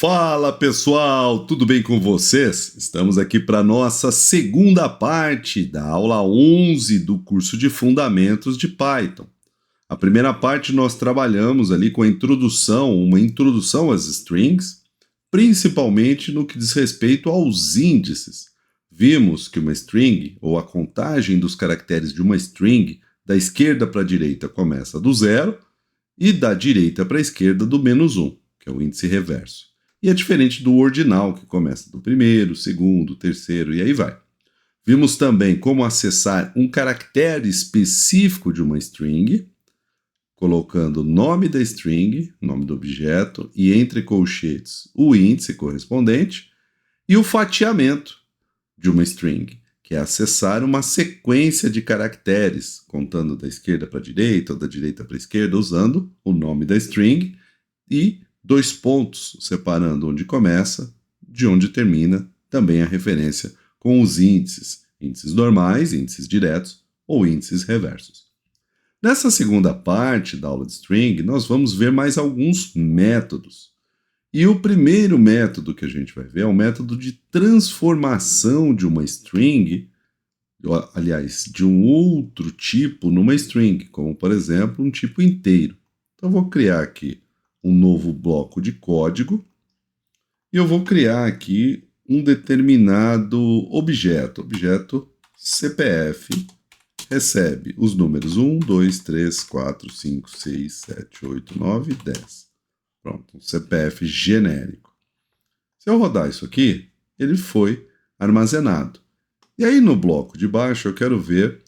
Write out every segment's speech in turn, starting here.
Fala pessoal, tudo bem com vocês? Estamos aqui para nossa segunda parte da aula 11 do curso de Fundamentos de Python. A primeira parte nós trabalhamos ali com uma introdução às strings, principalmente no que diz respeito aos índices. Vimos que uma string, ou a contagem dos caracteres de uma string, da esquerda para a direita começa do 0 e da direita para a esquerda do -1, que é o índice reverso. E é diferente do ordinal, que começa do primeiro, segundo, terceiro e aí vai. Vimos também como acessar um caractere específico de uma string, colocando o nome da string, nome do objeto, e entre colchetes o índice correspondente, e o fatiamento de uma string, que é acessar uma sequência de caracteres, contando da esquerda para a direita ou da direita para a esquerda, usando o nome da string e 2 pontos separando onde começa de onde termina, também a referência com os índices normais, índices diretos ou índices reversos. Nessa segunda parte da aula de string, nós vamos ver mais alguns métodos. E o primeiro método que a gente vai ver é o método de transformação de uma string, aliás, de um outro tipo numa string, como por exemplo um tipo inteiro. Então eu vou criar aqui um novo bloco de código e eu vou criar aqui um determinado objeto CPF, recebe os números 1, 2, 3, 4, 5, 6, 7, 8, 9 e 10. Pronto, um CPF genérico. Se eu rodar isso aqui, ele foi armazenado. E aí no bloco de baixo eu quero ver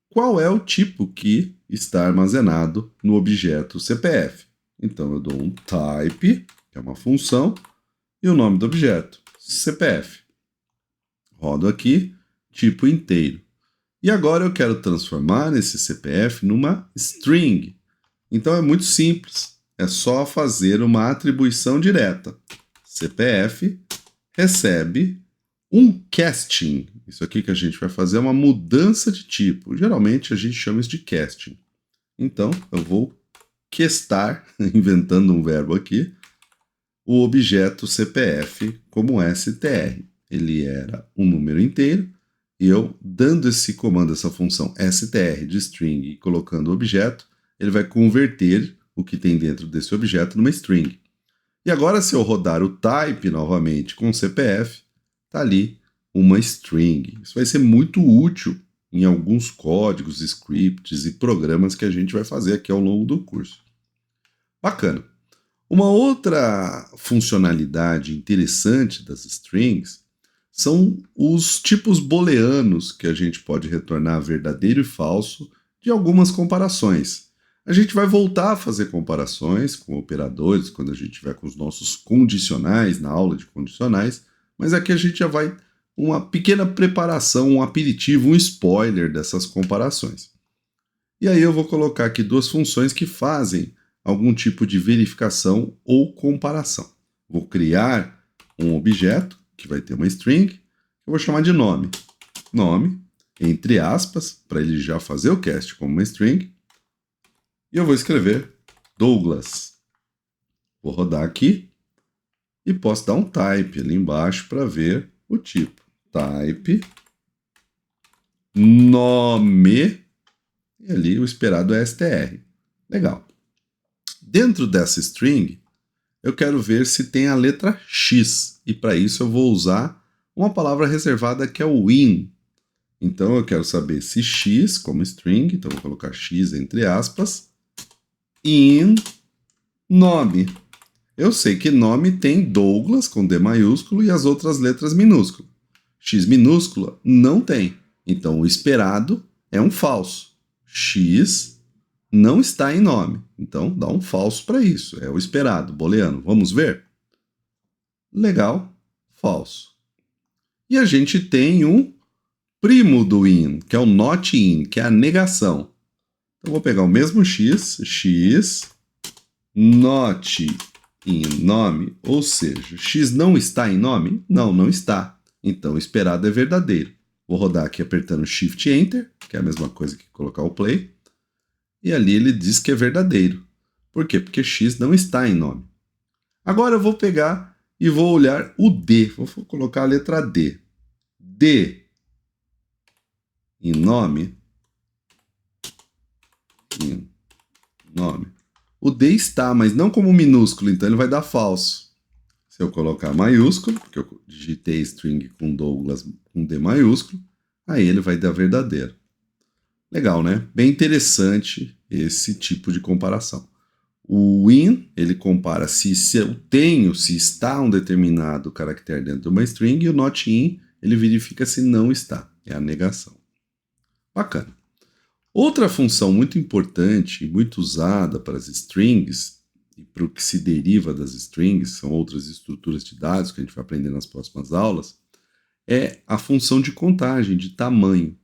qual é o tipo que está armazenado no objeto CPF. Então eu dou um type, que é uma função, e o nome do objeto, CPF. Rodo aqui, tipo inteiro. E agora eu quero transformar esse CPF numa string. Então é muito simples, é só fazer uma atribuição direta. CPF recebe um casting. Isso aqui que a gente vai fazer é uma mudança de tipo. Geralmente a gente chama isso de casting. Então eu vou questar, inventando um verbo aqui, o objeto CPF como str. Ele era um número inteiro, e eu, dando esse comando, essa função str de string e colocando o objeto, ele vai converter o que tem dentro desse objeto numa string. E agora, se eu rodar o type novamente com CPF, está ali uma string. Isso vai ser muito útil em alguns códigos, scripts e programas que a gente vai fazer aqui ao longo do curso. Bacana. Uma outra funcionalidade interessante das strings são os tipos booleanos que a gente pode retornar verdadeiro e falso de algumas comparações. A gente vai voltar a fazer comparações com operadores quando a gente estiver com os nossos condicionais, na aula de condicionais, mas aqui a gente já vai uma pequena preparação, um aperitivo, um spoiler dessas comparações. E aí eu vou colocar aqui duas funções que fazem algum tipo de verificação ou comparação. Vou criar um objeto, que vai ter uma string, que eu vou chamar de nome. Nome, entre aspas, para ele já fazer o cast como uma string. E eu vou escrever Douglas. Vou rodar aqui e posso dar um type ali embaixo para ver o tipo. Type, nome, e ali o esperado é str. Legal. Dentro dessa string, eu quero ver se tem a letra X, e para isso eu vou usar uma palavra reservada que é o in. Então eu quero saber se X como string, então eu vou colocar X entre aspas, in nome. Eu sei que nome tem Douglas com D maiúsculo e as outras letras minúsculas. X minúscula não tem, então o esperado é um falso. X não está em nome, então dá um falso para isso, é o esperado, booleano. Vamos ver? Legal, falso. E a gente tem um primo do in, que é o not in, que é a negação. Então vou pegar o mesmo x, not in nome, ou seja, x não está em nome? Não, não está. Então o esperado é verdadeiro. Vou rodar aqui apertando Shift Enter, que é a mesma coisa que colocar o play. E ali ele diz que é verdadeiro. Por quê? Porque x não está em nome. Agora eu vou pegar e vou olhar o D. Vou colocar a letra D. D em nome. Em nome. O D está, mas não como minúsculo, então ele vai dar falso. Se eu colocar maiúsculo, porque eu digitei string com Douglas com D maiúsculo, aí ele vai dar verdadeiro. Legal, né? Bem interessante esse tipo de comparação. O in, ele compara se eu tenho, se está um determinado caractere dentro de uma string, e o not in, ele verifica se não está. É a negação. Bacana. Outra função muito importante e muito usada para as strings, e para o que se deriva das strings, são outras estruturas de dados que a gente vai aprender nas próximas aulas, é a função de contagem, de tamanho.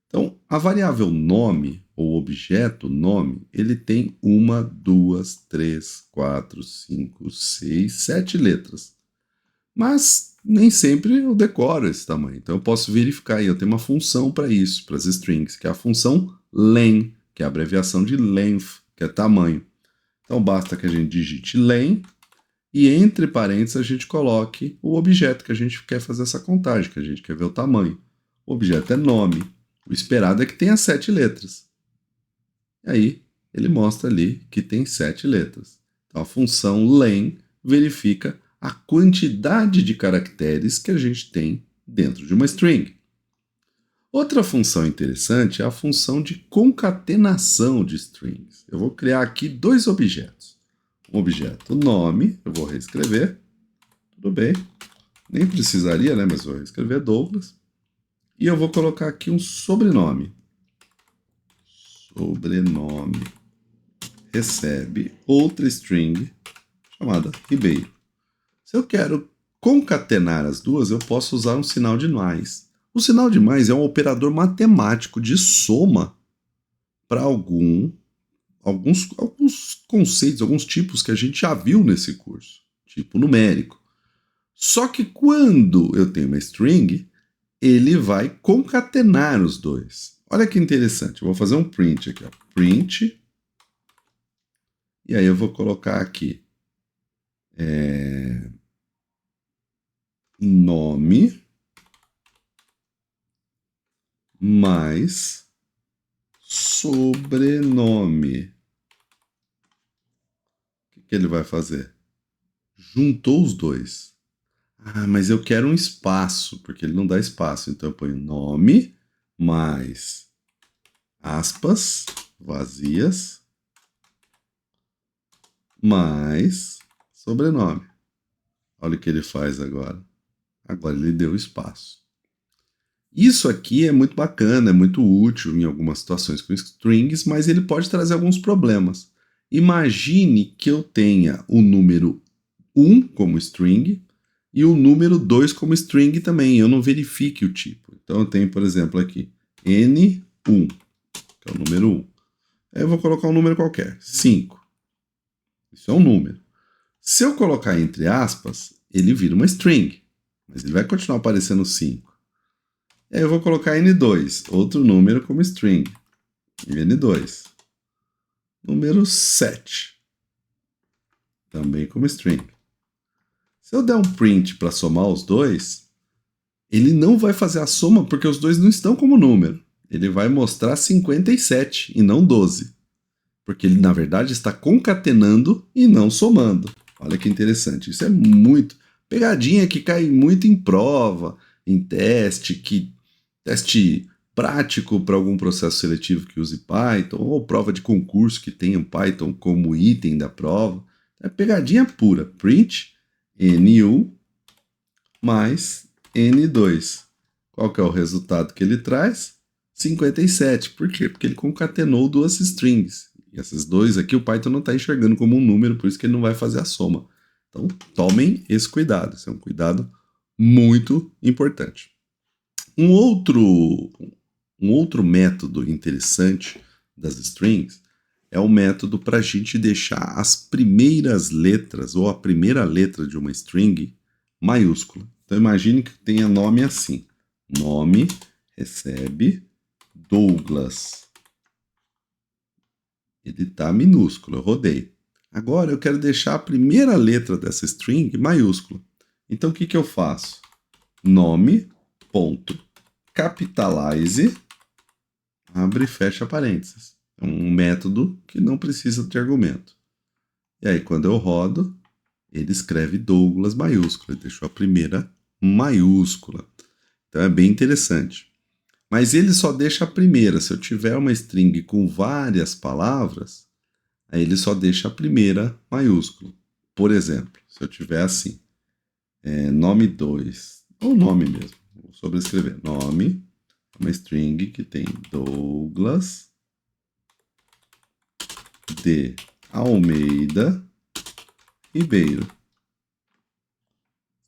Então, a variável nome, ou objeto nome, ele tem 1, 2, 3, 4, 5, 6, 7 letras. Mas nem sempre eu decoro esse tamanho. Então eu posso verificar, e eu tenho uma função para isso, para as strings, que é a função len, que é a abreviação de length, que é tamanho. Então basta que a gente digite len e entre parênteses a gente coloque o objeto que a gente quer fazer essa contagem, que a gente quer ver o tamanho. O objeto é nome. O esperado é que tenha 7 letras. E aí ele mostra ali que tem 7 letras. Então a função len verifica a quantidade de caracteres que a gente tem dentro de uma string. Outra função interessante é a função de concatenação de strings. Eu vou criar aqui 2 objetos. Um objeto nome, eu vou reescrever, tudo bem, nem precisaria, né, mas vou reescrever Douglas. E eu vou colocar aqui um sobrenome. Sobrenome recebe outra string chamada Ribeiro. Se eu quero concatenar as duas, eu posso usar um sinal de mais. O sinal de mais é um operador matemático de soma para alguns conceitos, alguns tipos que a gente já viu nesse curso, tipo numérico. Só que quando eu tenho uma string, ele vai concatenar os dois. Olha que interessante, eu vou fazer um print aqui, ó. Print, e aí eu vou colocar aqui nome mais sobrenome. O que ele vai fazer? Juntou os dois. Ah, mas eu quero um espaço, porque ele não dá espaço. Então eu ponho nome mais aspas vazias mais sobrenome. Olha o que ele faz agora. Agora ele deu espaço. Isso aqui é muito bacana, é muito útil em algumas situações com strings, mas ele pode trazer alguns problemas. Imagine que eu tenha o número 1 como string e o número 2 como string também. Eu não verifique o tipo. Então eu tenho, por exemplo, aqui N1, que é o número 1. Aí eu vou colocar um número qualquer, 5. Isso é um número. Se eu colocar entre aspas, ele vira uma string, mas ele vai continuar aparecendo 5. Aí eu vou colocar N2, outro número como string. N2. Número 7. Também como string. Se eu der um print para somar os dois, ele não vai fazer a soma porque os dois não estão como número. Ele vai mostrar 57 e não 12. Porque ele, na verdade, está concatenando e não somando. Olha que interessante. Isso é muito... pegadinha que cai muito em prova, em teste prático para algum processo seletivo que use Python, ou prova de concurso que tenha Python como item da prova. É pegadinha pura. Print N1 mais N2. Qual que é o resultado que ele traz? 57. Por quê? Porque ele concatenou duas strings. E essas dois aqui o Python não está enxergando como um número, por isso que ele não vai fazer a soma. Então, tomem esse cuidado. Esse é um cuidado muito importante. Um outro método interessante das strings é o método para a gente deixar as primeiras letras, ou a primeira letra de uma string, maiúscula. Então imagine que tenha nome assim. Nome recebe Douglas. Ele está minúsculo, eu rodei. Agora eu quero deixar a primeira letra dessa string maiúscula. Então, o que eu faço? Nome.capitalize, abre e fecha parênteses. É um método que não precisa de argumento. E aí, quando eu rodo, ele escreve Douglas maiúsculo, ele deixou a primeira maiúscula. Então é bem interessante. Mas ele só deixa a primeira. Se eu tiver uma string com várias palavras, aí ele só deixa a primeira maiúscula. Por exemplo, se eu tiver assim, nome 2, ou nome mesmo, vou sobrescrever, nome, uma string que tem Douglas de Almeida Ribeiro.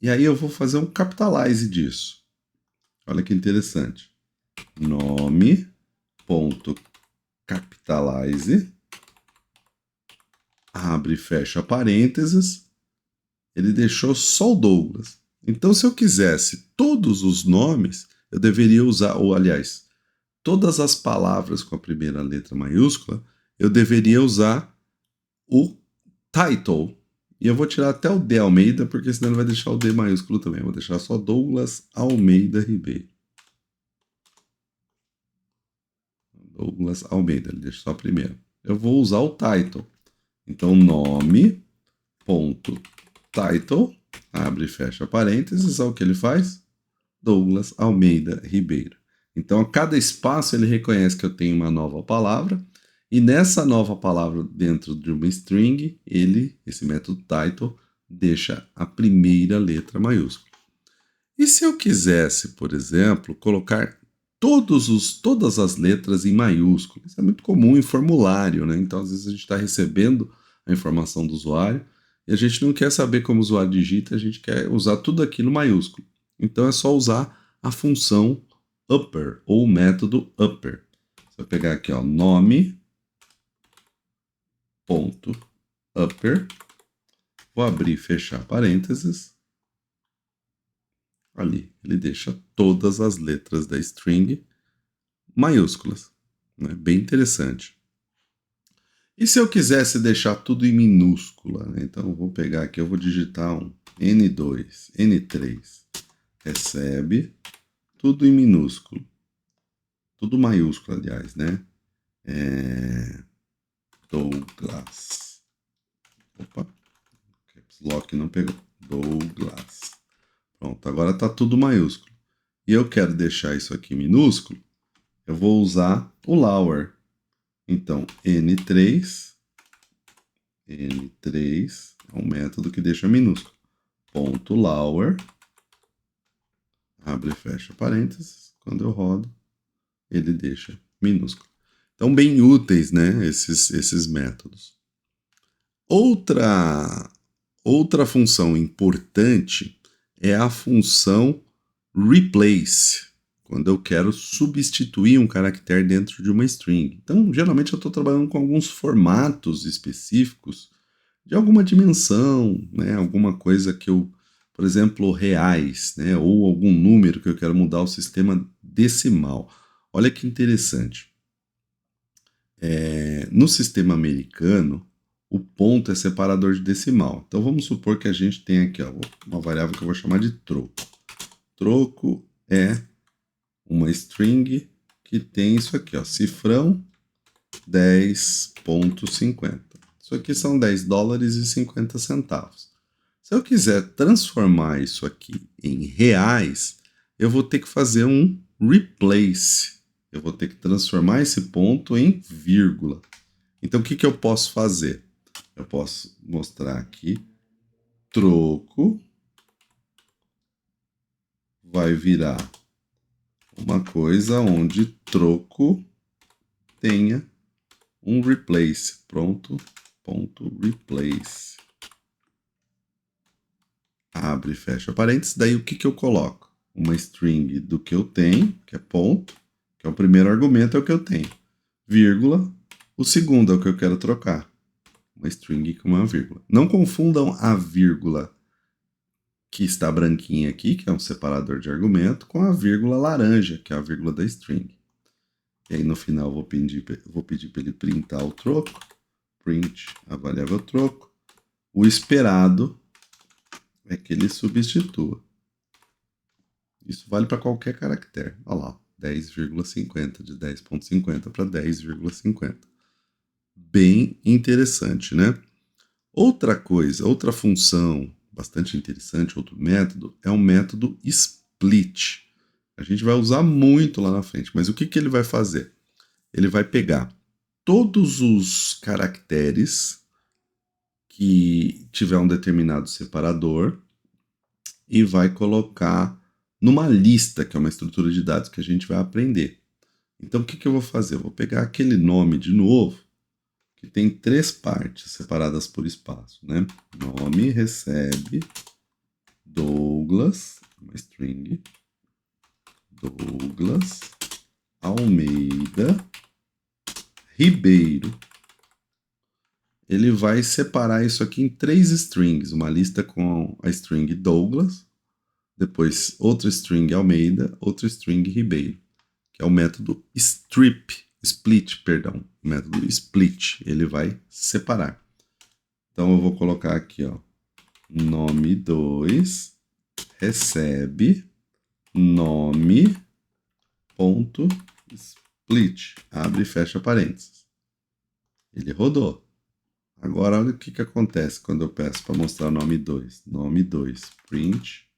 E aí eu vou fazer um capitalize disso. Olha que interessante. Nome.capitalize, abre e fecha parênteses, ele deixou só o Douglas. Então, se eu quisesse todos os nomes, eu deveria usar, ou aliás, todas as palavras com a primeira letra maiúscula, eu deveria usar o title. E eu vou tirar até o D Almeida, porque senão ele vai deixar o D maiúsculo também. Eu vou deixar só Douglas Almeida Ribeiro. Douglas Almeida, ele deixa só a primeira. Eu vou usar o title. Então, nome.title, abre e fecha parênteses, olha o que ele faz? Douglas Almeida Ribeiro. Então, a cada espaço ele reconhece que eu tenho uma nova palavra, e nessa nova palavra dentro de uma string, esse método title, deixa a primeira letra maiúscula. E se eu quisesse, por exemplo, colocar todas as letras em maiúsculo? Isso é muito comum em formulário, né? Então, às vezes a gente está recebendo a informação do usuário e a gente não quer saber como o usuário digita, a gente quer usar tudo aquilo maiúsculo. Então, é só usar a função upper ou o método upper. Você vai pegar aqui, ó, nome.upper, vou abrir e fechar parênteses. Ali, ele deixa todas as letras da string maiúsculas. Né? Bem interessante. E se eu quisesse deixar tudo em minúscula? Né? Então, eu vou pegar aqui, eu vou digitar um N2, N3. Recebe tudo em minúsculo. Tudo maiúsculo, aliás, né? Douglas. Opa, caps lock não pegou. Douglas. Pronto, agora está tudo maiúsculo. E eu quero deixar isso aqui minúsculo, eu vou usar o lower. Então, N3 é um método que deixa minúsculo. Ponto lower, abre e fecha parênteses. Quando eu rodo, ele deixa minúsculo. Então, bem úteis, né, esses métodos. Outra função importante é a função replace, quando eu quero substituir um caractere dentro de uma string. Então, geralmente eu estou trabalhando com alguns formatos específicos de alguma dimensão, né? Alguma coisa que eu, por exemplo, reais, né? Ou algum número que eu quero mudar o sistema decimal. Olha que interessante. No sistema americano, o ponto é separador de decimal. Então, vamos supor que a gente tem aqui, ó, uma variável que eu vou chamar de troco. Troco é uma string que tem isso aqui, ó, cifrão 10,50. Isso aqui são $10,50. Se eu quiser transformar isso aqui em reais, eu vou ter que fazer um replace. Eu vou ter que transformar esse ponto em vírgula. Então, o que eu posso fazer? Eu posso mostrar aqui, troco vai virar uma coisa onde troco tenha um replace. Pronto, ponto replace. Abre e fecha parênteses. Daí o que eu coloco? Uma string do que eu tenho, que é ponto, que é o primeiro argumento, é o que eu tenho. Vírgula, o segundo é o que eu quero trocar. Uma string com uma vírgula. Não confundam a vírgula que está branquinha aqui, que é um separador de argumento, com a vírgula laranja, que é a vírgula da string. E aí no final eu vou pedir para ele printar o troco. Print a variável troco. O esperado é que ele substitua. Isso vale para qualquer caractere. Olha lá, 10,50, de 10,50 para 10,50. Bem interessante, né? Outra coisa, outra função bastante interessante, outro método, é o método split. A gente vai usar muito lá na frente, mas o que ele vai fazer? Ele vai pegar todos os caracteres que tiver um determinado separador e vai colocar numa lista, que é uma estrutura de dados que a gente vai aprender. Então, o que eu vou fazer? Eu vou pegar aquele nome de novo, que tem 3 partes separadas por espaço, né? Nome, recebe, Douglas, uma string, Douglas, Almeida, Ribeiro. Ele vai separar isso aqui em 3 strings, uma lista com a string Douglas, depois outra string Almeida, outra string Ribeiro, que é o método split, o método split, ele vai separar. Então eu vou colocar aqui, ó, nome 2, recebe, nome, ponto, split, abre e fecha parênteses. Ele rodou. Agora olha o que acontece quando eu peço para mostrar nome 2. Nome 2, print,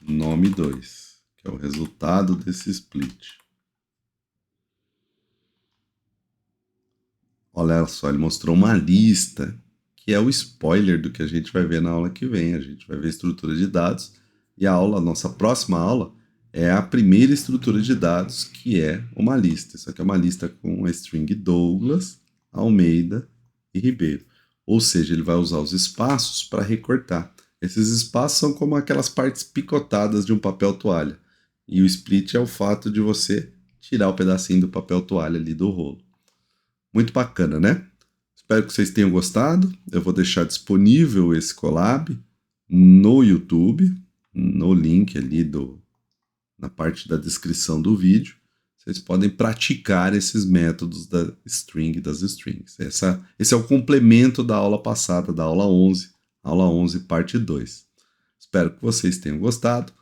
nome 2, que é o resultado desse split. Olha só, ele mostrou uma lista, que é o spoiler do que a gente vai ver na aula que vem. A gente vai ver estrutura de dados, e a nossa próxima aula, é a primeira estrutura de dados, que é uma lista. Isso aqui é uma lista com a string Douglas, Almeida e Ribeiro. Ou seja, ele vai usar os espaços para recortar. Esses espaços são como aquelas partes picotadas de um papel toalha. E o split é o fato de você tirar o pedacinho do papel toalha ali do rolo. Muito bacana, né? Espero que vocês tenham gostado. Eu vou deixar disponível esse collab no YouTube, no link ali na parte da descrição do vídeo. Vocês podem praticar esses métodos das strings. Esse é o complemento da aula passada, da aula 11, parte 2. Espero que vocês tenham gostado.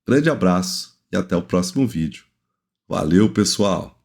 Grande abraço e até o próximo vídeo. Valeu, pessoal!